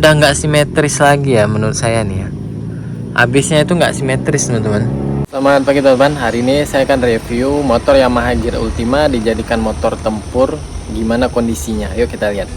Udah nggak simetris lagi ya menurut saya nih ya. Habisnya itu nggak simetris teman-teman. Selamat pagi teman-teman. Hari ini saya akan review motor Yamaha Gear Ultima dijadikan motor tempur. Gimana kondisinya? Yuk kita lihat.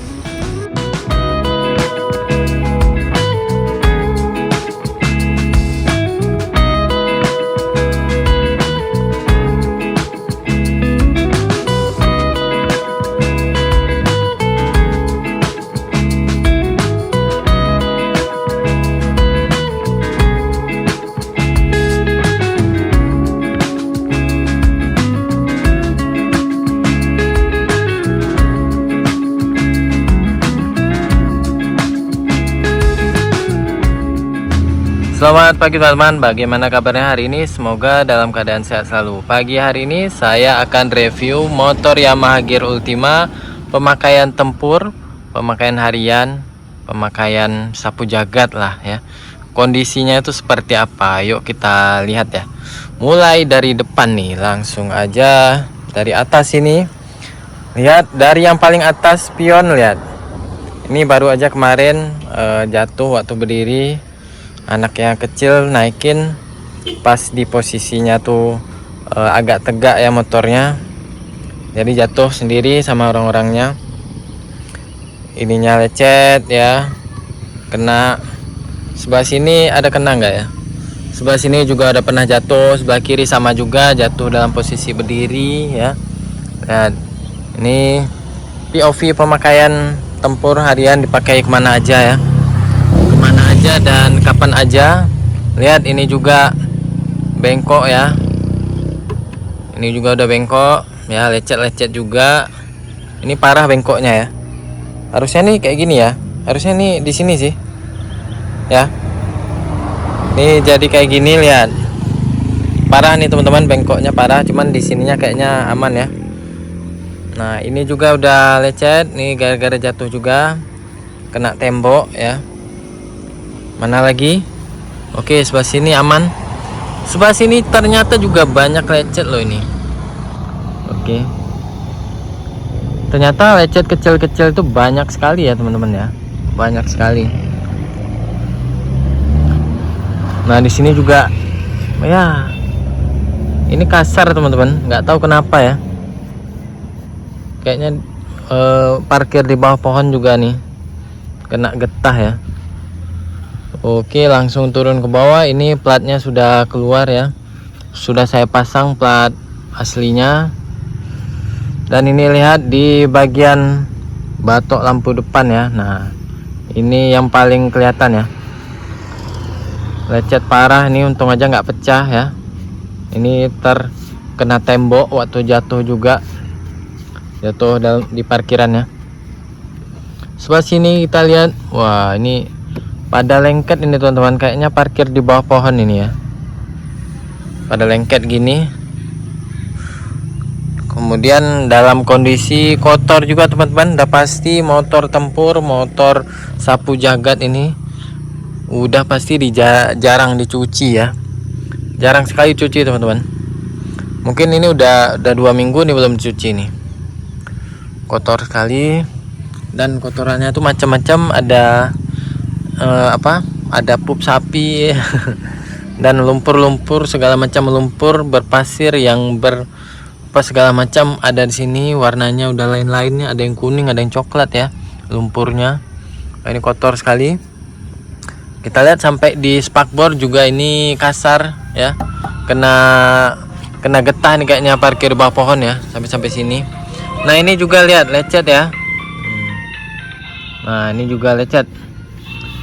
Selamat pagi teman-teman, bagaimana kabarnya hari ini? Semoga dalam keadaan sehat selalu. Pagi hari ini saya akan review motor Yamaha Gear Ultima, pemakaian tempur, pemakaian harian, pemakaian sapu jagat lah ya. Kondisinya itu seperti apa? Yuk kita lihat ya. Mulai dari depan nih, langsung aja dari atas ini. Lihat dari yang paling atas spion, lihat. Ini baru aja kemarin jatuh waktu berdiri. Anak yang kecil naikin pas di posisinya tuh agak tegak ya motornya, jadi jatuh sendiri sama orang-orangnya. Ininya lecet ya, kena sebelah sini, ada kena nggak ya? Sebelah sini juga ada pernah jatuh, sebelah kiri sama juga jatuh dalam posisi berdiri ya. Dan ini POV pemakaian tempur harian, dipakai kemana aja ya, dan kapan aja. Lihat ini juga bengkok ya, ini juga udah bengkok ya, lecet-lecet juga. Ini parah bengkoknya ya, harusnya nih kayak gini ya, harusnya nih di sini sih ya. Ini jadi kayak gini, lihat parah nih teman-teman, bengkoknya parah, cuman di sininya kayaknya aman ya. Nah ini juga udah lecet nih, gara-gara jatuh juga kena tembok ya. Mana lagi? Oke, sebelah sini aman. Sebelah sini ternyata juga banyak lecet loh ini. Oke. Ternyata lecet kecil-kecil itu banyak sekali ya teman-teman ya. Banyak sekali. Nah, di sini juga ya. Ini kasar teman-teman, nggak tahu kenapa ya. Kayaknya parkir di bawah pohon juga nih. Kena getah ya. Oke, langsung turun ke bawah. Ini platnya sudah keluar ya, sudah saya pasang plat aslinya. Dan ini lihat di bagian batok lampu depan ya. Nah ini yang paling kelihatan ya, lecet parah. Ini untung aja nggak pecah ya. Ini terkena tembok waktu jatuh juga, jatuh di parkirannya. Sebelah sini kita lihat, wah ini pada lengket ini teman-teman, kayaknya parkir di bawah pohon ini ya, pada lengket gini. Kemudian dalam kondisi kotor juga teman-teman, udah pasti motor tempur, motor sapu jagat ini udah pasti jarang dicuci ya, jarang sekali cuci teman-teman. Mungkin ini udah 2 minggu nih belum dicuci nih, kotor sekali. Dan kotorannya tuh macam-macam, ada ada pup sapi dan lumpur-lumpur segala macam, lumpur berpasir yang segala macam ada di sini. Warnanya udah lain-lainnya, ada yang kuning, ada yang coklat ya lumpurnya. Nah, ini kotor sekali. Kita lihat sampai di spakbor juga ini kasar ya, kena getah nih kayaknya, parkir bawah pohon ya, sampai sini. Nah ini juga lihat lecet ya. Nah ini juga lecet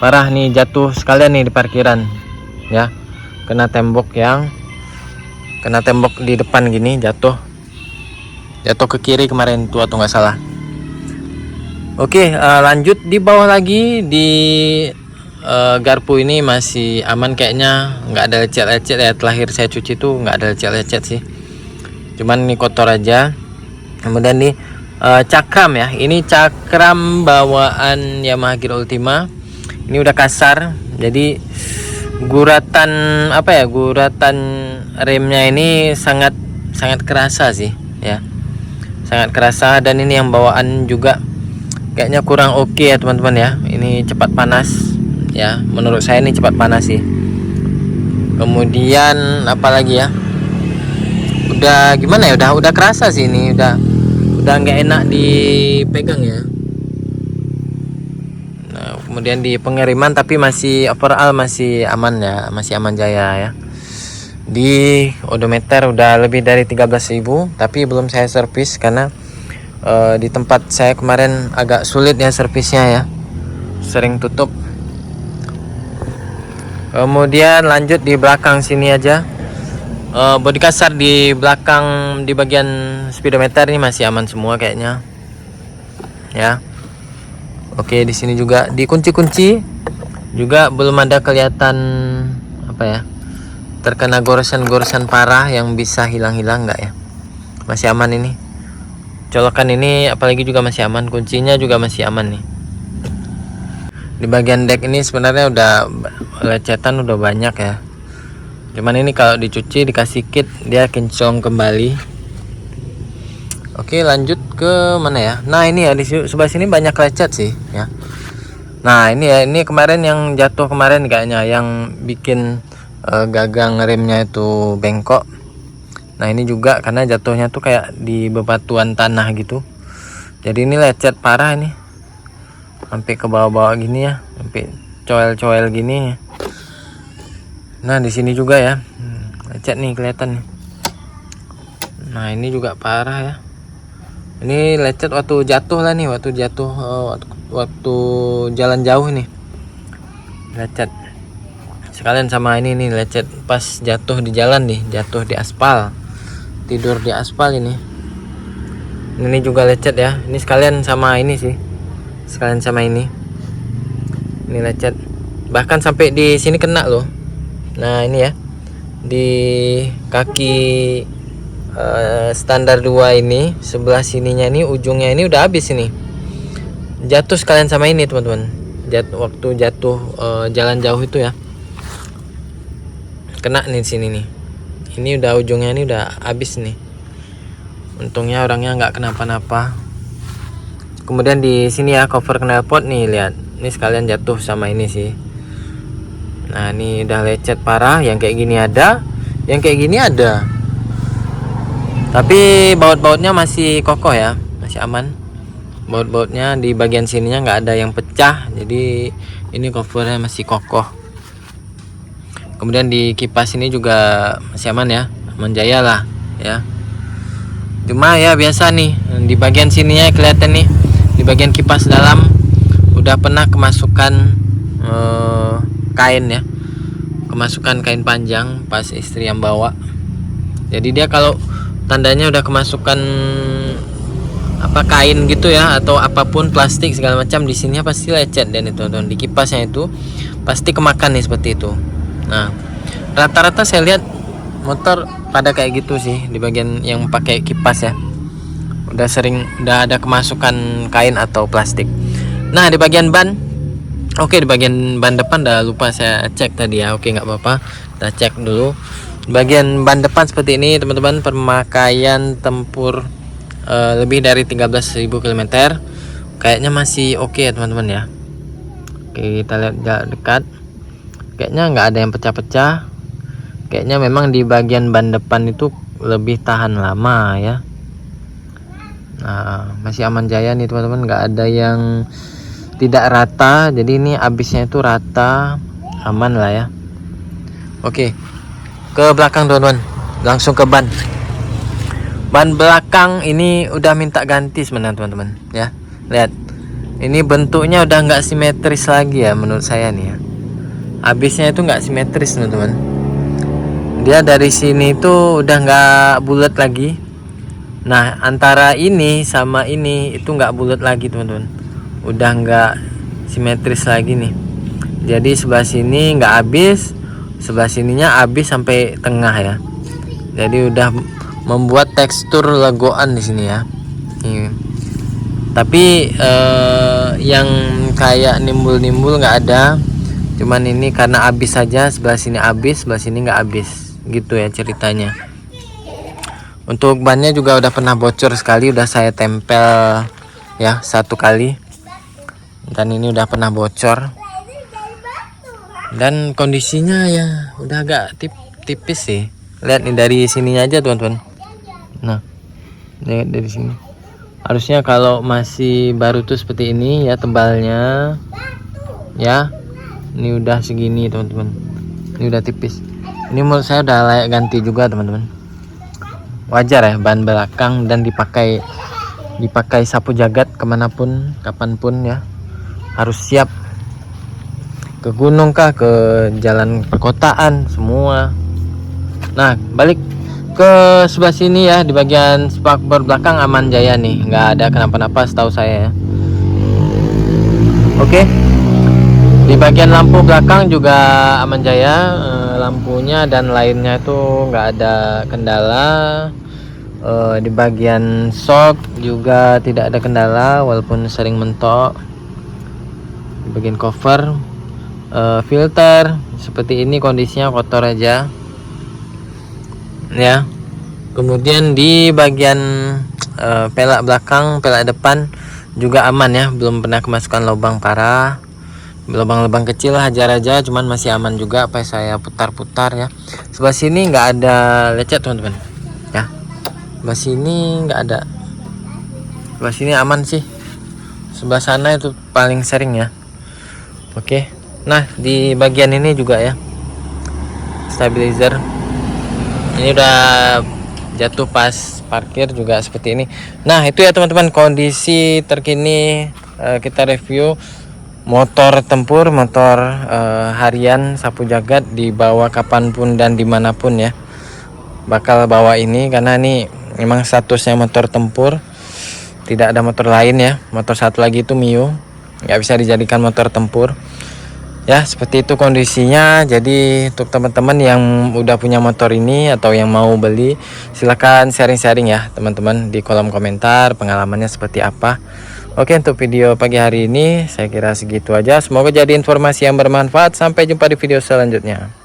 parah nih, jatuh sekalian nih di parkiran ya, kena tembok di depan gini, jatuh ke kiri kemarin tuh atau nggak salah. Oke, lanjut di bawah lagi di garpu ini masih aman kayaknya, nggak ada lecet-lecet ya. Terakhir saya cuci tuh nggak ada lecet-lecet sih, cuman ini kotor aja. Kemudian nih cakram ya, ini cakram bawaan Yamaha Gear Ultima. Ini udah kasar, jadi guratan guratan remnya ini sangat kerasa sih ya, sangat kerasa. Dan ini yang bawaan juga kayaknya kurang oke ya teman-teman ya. Ini cepat panas ya, menurut saya ini cepat panas sih. Kemudian apalagi ya, udah gimana ya, udah kerasa sih ini, udah nggak enak dipegang ya. Nah, kemudian di pengiriman tapi masih overall masih aman ya, masih aman jaya ya. Di odometer udah lebih dari 13.000, tapi belum saya servis karena di tempat saya kemarin agak sulit ya servisnya ya, sering tutup. Kemudian lanjut di belakang sini aja, bodi kasar di belakang di bagian speedometer ini masih aman semua kayaknya ya. Oke, di sini juga di kunci-kunci juga belum ada kelihatan apa ya, terkena goresan-goresan parah yang bisa hilang-hilang nggak ya, masih aman ini. Colokan ini apalagi juga masih aman, kuncinya juga masih aman nih. Di bagian deck ini sebenarnya udah lecetan udah banyak ya, cuman ini kalau dicuci dikasih kit dia kinclong kembali. Oke, lanjut ke mana ya. Nah ini ya, di sebelah sini banyak lecet sih ya. Nah ini ya, ini kemarin yang jatuh kemarin kayaknya, yang bikin gagang remnya itu bengkok. Nah ini juga karena jatuhnya tuh kayak di bebatuan tanah gitu, jadi ini lecet parah ini, sampai ke bawah-bawah gini ya, sampai coel-coel gini ya. Nah di sini juga ya, lecet nih kelihatan nih. Nah ini juga parah ya, ini lecet waktu jatuh lah nih, waktu jatuh waktu jalan jauh nih lecet. Sekalian sama ini nih lecet pas jatuh di jalan nih, jatuh di aspal, tidur di aspal ini juga lecet ya. Ini sekalian sama ini sih, sekalian sama ini lecet, bahkan sampai di sini kena loh. Nah ini ya, di kaki standar 2 ini sebelah sininya ini, ujungnya ini udah habis ini, jatuh sekalian sama ini teman-teman. Waktu jatuh jalan jauh itu ya, kena nih sini nih. Ini udah ujungnya ini udah habis nih. Untungnya orangnya nggak kenapa-napa. Kemudian di sini ya, cover knalpot nih, lihat. Ini sekalian jatuh sama ini sih. Nah, ini udah lecet parah. Yang kayak gini ada, yang kayak gini ada. Tapi baut-bautnya masih kokoh ya, masih aman. Baut-bautnya di bagian sininya nggak ada yang pecah. Jadi ini covernya masih kokoh. Kemudian di kipas ini juga masih aman ya, aman jaya lah ya. Cuma ya biasa nih, di bagian sininya kelihatan nih, di bagian kipas dalam udah pernah kemasukan kain ya, kemasukan kain panjang pas istri yang bawa. Jadi dia kalau tandanya udah kemasukan apa kain gitu ya, atau apapun plastik segala macam, di sini pasti lecet, dan itu di kipasnya itu pasti kemakan nih seperti itu. Nah, rata-rata saya lihat motor pada kayak gitu sih, di bagian yang pakai kipas ya, udah ada kemasukan kain atau plastik. Nah di bagian ban, oke, di bagian ban depan udah lupa saya cek tadi ya. Oke, nggak apa-apa, kita cek dulu. Bagian ban depan seperti ini teman-teman, pemakaian tempur lebih dari 13.000 km, kayaknya masih oke ya teman-teman ya. Oke, kita lihat jarak dekat, kayaknya nggak ada yang pecah-pecah. Kayaknya memang di bagian ban depan itu lebih tahan lama ya. Nah, masih aman jaya nih teman-teman, nggak ada yang tidak rata. Jadi ini habisnya itu rata, aman lah ya. Oke, ke belakang teman-teman, langsung ke ban. Ban belakang ini udah minta ganti sebenarnya teman-teman ya. Lihat, ini bentuknya udah nggak simetris lagi ya menurut saya nih ya. Habisnya itu nggak simetris teman-teman. Dia dari sini itu udah nggak bulat lagi. Nah, antara ini sama ini itu nggak bulat lagi teman-teman. Udah nggak simetris lagi nih. Jadi sebelah sini nggak habis, sebelah sininya habis sampai tengah ya. Jadi udah membuat tekstur legoan di sini ya. Tapi yang kayak nimbul-nimbul nggak ada. Cuman ini karena habis saja, sebelah sini habis, sebelah sini nggak habis, gitu ya ceritanya. Untuk bannya juga udah pernah bocor sekali, udah saya tempel ya 1 kali. dan ini udah pernah bocor. Dan kondisinya ya udah agak tipis sih. Lihat nih dari sininya aja teman-teman. Nah, lihat dari sini. Harusnya kalau masih baru tuh seperti ini ya tebalnya. Ya, ini udah segini teman-teman. Ini udah tipis. Ini menurut saya udah layak ganti juga teman-teman. Wajar ya ban belakang dan dipakai sapu jagat kemanapun, kapanpun ya. Harus siap. Ke gunung kah, ke jalan perkotaan semua. Nah, balik ke sebelah sini ya, di bagian spakbor belakang aman jaya nih, nggak ada kenapa-napa setahu saya ya. Oke, di bagian lampu belakang juga aman jaya, lampunya dan lainnya itu nggak ada kendala. Di bagian shock juga tidak ada kendala walaupun sering mentok. Di bagian cover, filter seperti ini kondisinya kotor aja ya. Kemudian di bagian pelak belakang, pelak depan juga aman ya, belum pernah kemasukan lubang parah. Lubang-lubang kecil hajar aja, cuman masih aman juga. Apa saya putar-putar ya. Sebelah sini nggak ada lecet teman-teman ya, sebelah sini nggak ada, sebelah sini aman sih, sebelah sana itu paling sering ya. Oke. Nah, di bagian ini juga ya, stabilizer ini udah jatuh pas parkir juga seperti ini. Nah, itu ya teman-teman kondisi terkini. Kita review motor tempur, motor harian sapu jagat, dibawa kapanpun dan dimanapun ya. Bakal bawa ini karena ini memang statusnya motor tempur, tidak ada motor lain ya. Motor satu lagi itu Mio, nggak bisa dijadikan motor tempur. Ya, seperti itu kondisinya. Jadi untuk teman-teman yang udah punya motor ini atau yang mau beli, silahkan sharing-sharing ya teman-teman di kolom komentar pengalamannya seperti apa. Oke, untuk video pagi hari ini saya kira segitu aja. Semoga jadi informasi yang bermanfaat. Sampai jumpa di video selanjutnya.